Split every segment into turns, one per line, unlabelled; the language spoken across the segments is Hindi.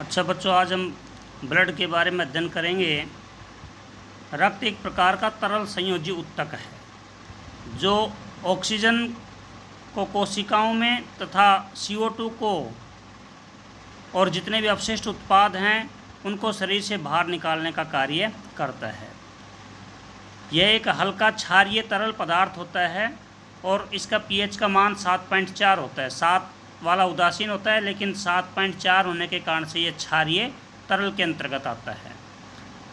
अच्छा बच्चों, आज हम ब्लड के बारे में अध्ययन करेंगे। रक्त एक प्रकार का तरल संयोजी उत्तक है जो ऑक्सीजन को कोशिकाओं में तथा CO2 को और जितने भी अपशिष्ट उत्पाद हैं उनको शरीर से बाहर निकालने का कार्य करता है। यह एक हल्का क्षारीय तरल पदार्थ होता है और इसका pH का मान 7.4 होता है। 7 वाला उदासीन होता है, लेकिन 7.4 होने के कारण से ये क्षारीय तरल के अंतर्गत आता है।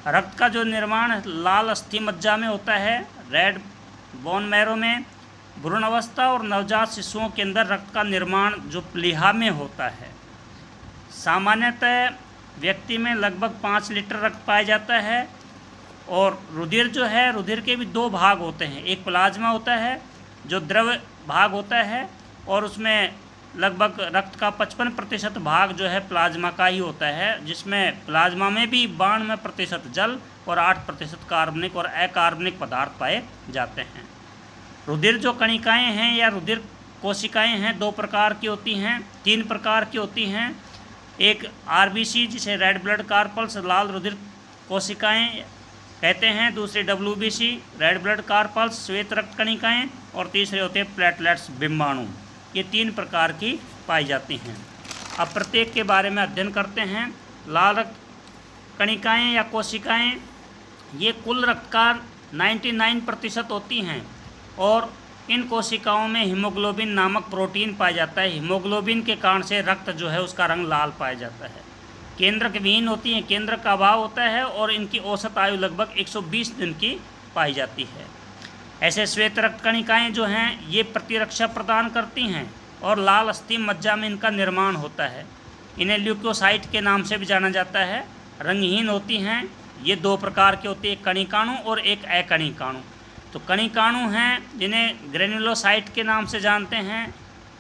रक्त का जो निर्माण लाल अस्थि मज्जा में होता है, रेड बोन मैरो में। भ्रूण अवस्था और नवजात शिशुओं के अंदर रक्त का निर्माण जो प्लीहा में होता है। सामान्यतः व्यक्ति में लगभग 5 लीटर रक्त पाया जाता है। और रुधिर जो है, रुधिर के भी 2 भाग होते हैं। एक प्लाज्मा होता है जो द्रव भाग होता है और उसमें लगभग रक्त का 55% भाग जो है प्लाज्मा का ही होता है, जिसमें प्लाज्मा में भी 92% जल और 8% कार्बनिक और अकार्बनिक पदार्थ पाए जाते हैं। रुधिर जो कणिकाएं हैं या रुधिर कोशिकाएं हैं 2 प्रकार की होती हैं, 3 प्रकार की होती हैं। एक RBC जिसे रेड ब्लड कार्पल्स लाल रुधिर कोशिकाएं कहते हैं, दूसरी WBC रेड ब्लड कार्पल्स श्वेत रक्त कणिकाएं, और तीसरे होते हैं प्लेटलेट्स बिम्बाणु। ये 3 प्रकार की पाई जाती हैं। अब प्रत्येक के बारे में अध्ययन करते हैं। लाल रक्त कणिकाएं या कोशिकाएं ये कुल रक्त का 99% होती हैं और इन कोशिकाओं में हीमोग्लोबिन नामक प्रोटीन पाया जाता है। हीमोग्लोबिन के कारण से रक्त जो है उसका रंग लाल पाया जाता है। केंद्रक विहीन होती हैं, केंद्रक का अभाव होता है और इनकी औसत आयु लगभग 120 दिन की पाई जाती है। ऐसे श्वेत रक्त कणिकाएं जो हैं ये प्रतिरक्षा प्रदान करती हैं और लाल अस्थि मज्जा में इनका निर्माण होता है। इन्हें ल्यूकोसाइट के नाम से भी जाना जाता है। रंगहीन होती हैं। ये 2 प्रकार की होती है, एक कणिकाणु और एक अकणिकाणु। तो कणिकाणु हैं जिन्हें ग्रेन्युलोसाइट के नाम से जानते हैं।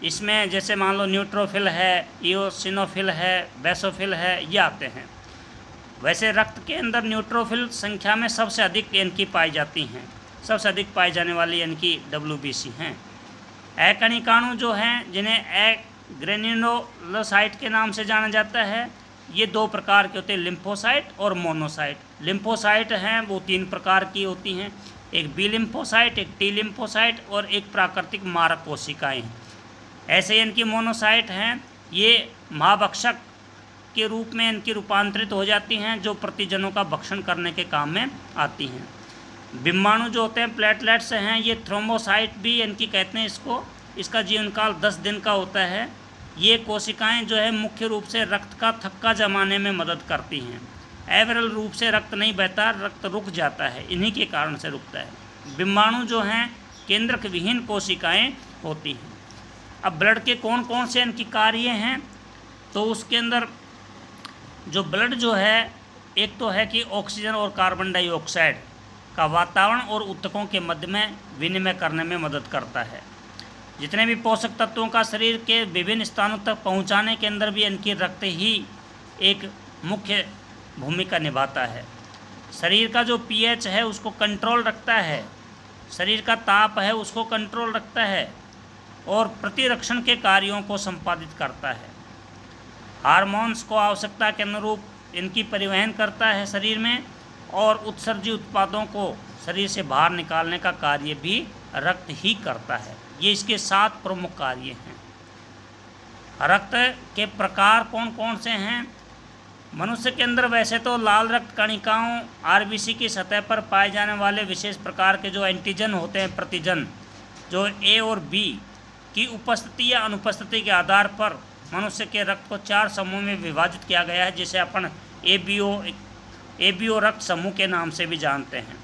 इसमें जैसे मान लो न्यूट्रोफिल है, इओसिनोफिल है, बेसोफिल है, ये आते हैं। वैसे रक्त के अंदर न्यूट्रोफिल संख्या में सबसे अधिक इनकी पाई जाती हैं। सबसे अधिक पाई जाने वाली इनकी WBC हैं। अकणिकाणु जो हैं जिन्हें ग्रेन्युलोसाइट के नाम से जाना जाता है, ये 2 प्रकार के होते हैं, लिम्फोसाइट और मोनोसाइट। लिम्फोसाइट हैं वो 3 प्रकार की होती हैं, एक बी लिम्फोसाइट, एक टी लिम्फोसाइट और एक प्राकृतिक मारक कोशिकाएँ। ऐसे इनकी मोनोसाइट हैं, ये महाभक्षक के रूप में इनकी रूपांतरित हो जाती हैं जो प्रतिजनों का भक्षण करने के काम में आती हैं। बिम्बाणु जो होते हैं प्लेटलेट्स हैं, ये थ्रोम्बोसाइट भी इनकी कहते हैं इसको। इसका जीवनकाल 10 दिन का होता है। ये कोशिकाएं जो है मुख्य रूप से रक्त का थक्का जमाने में मदद करती हैं। अविरल रूप से रक्त नहीं बहता, रक्त रुक जाता है, इन्हीं के कारण से रुकता है। बिम्बाणु जो हैं केंद्रक विहीन कोशिकाएं होती हैं। अब ब्लड के कौन कौन से इनकी कार्य हैं, तो उसके अंदर जो ब्लड जो है, एक तो है कि ऑक्सीजन और कार्बन डाइऑक्साइड का वातावरण और ऊतकों के मध्य में विनिमय करने में मदद करता है। जितने भी पोषक तत्वों का शरीर के विभिन्न स्थानों तक पहुंचाने के अंदर भी इनकी रक्त ही एक मुख्य भूमिका निभाता है। शरीर का जो pH है उसको कंट्रोल रखता है, शरीर का ताप है उसको कंट्रोल रखता है और प्रतिरक्षण के कार्यों को संपादित करता है। हार्मोन्स को आवश्यकता के अनुरूप इनकी परिवहन करता है शरीर में, और उत्सर्जी उत्पादों को शरीर से बाहर निकालने का कार्य भी रक्त ही करता है। ये इसके 7 प्रमुख कार्य हैं। रक्त के प्रकार कौन कौन से हैं? मनुष्य के अंदर वैसे तो लाल रक्त कणिकाओं RBC की सतह पर पाए जाने वाले विशेष प्रकार के जो एंटीजन होते हैं, प्रतिजन, जो A और B की उपस्थिति या अनुपस्थिति के आधार पर मनुष्य के रक्त को 4 समूह में विभाजित किया गया है, जिसे अपन ABO रक्त समूह के नाम से भी जानते हैं।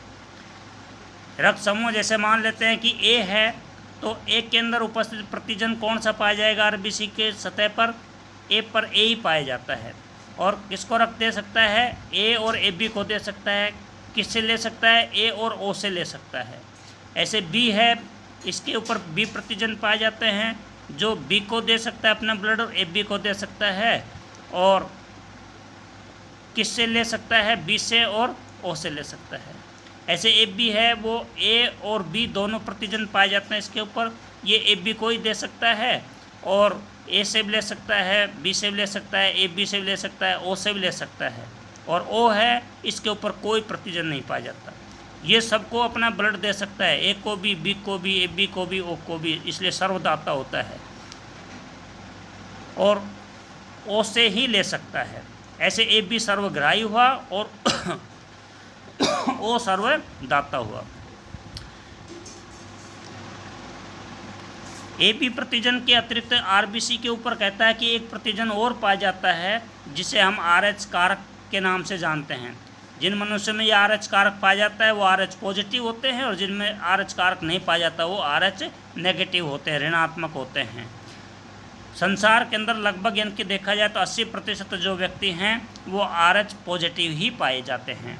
रक्त समूह जैसे मान लेते हैं कि A है, तो A के अंदर उपस्थित प्रतिजन कौन सा पाया जाएगा RBC के सतह पर? A पर A ही पाया जाता है। और किसको रक्त दे सकता है? A और AB को दे सकता है। किससे ले सकता है? A और O से ले सकता है। ऐसे B है, इसके ऊपर B प्रतिजन पाए जाते हैं जो B को दे सकता है अपना ब्लड और AB को दे सकता है। और किससे ले सकता है? B से और O से ले सकता है। ऐसे AB है, वो A और B दोनों प्रतिजन पाए जाते हैं इसके ऊपर, ये AB को ही दे सकता है और ए से भी ले सकता है, बी से भी ले सकता है, ए बी से भी ले सकता है, ओ से भी ले सकता है, और ओ है इसके ऊपर कोई प्रतिजन नहीं पाया जाता। ये सबको अपना ब्लड दे सकता है, ए को भी, बी को भी, ए बी को भी, ओ को भी, इसलिए सर्वदाता होता है और ओ से ही ले सकता है। ऐसे ए बी सर्वग्राही हुआ और ओ सर्वदाता हुआ। एपी प्रतिजन के अतिरिक्त आरबीसी के ऊपर कहता है कि एक प्रतिजन और पाया जाता है जिसे हम आरएच कारक के नाम से जानते हैं। जिन मनुष्यों में ये आरएच कारक पाया जाता है वो आरएच पॉजिटिव होते हैं और जिनमें आरएच कारक नहीं पाया जाता वो आरएच नेगेटिव होते हैं, ऋणात्मक होते हैं। संसार के अंदर लगभग यानी कि देखा जाए तो 80% जो व्यक्ति हैं वो आरएच पॉजिटिव ही पाए जाते हैं।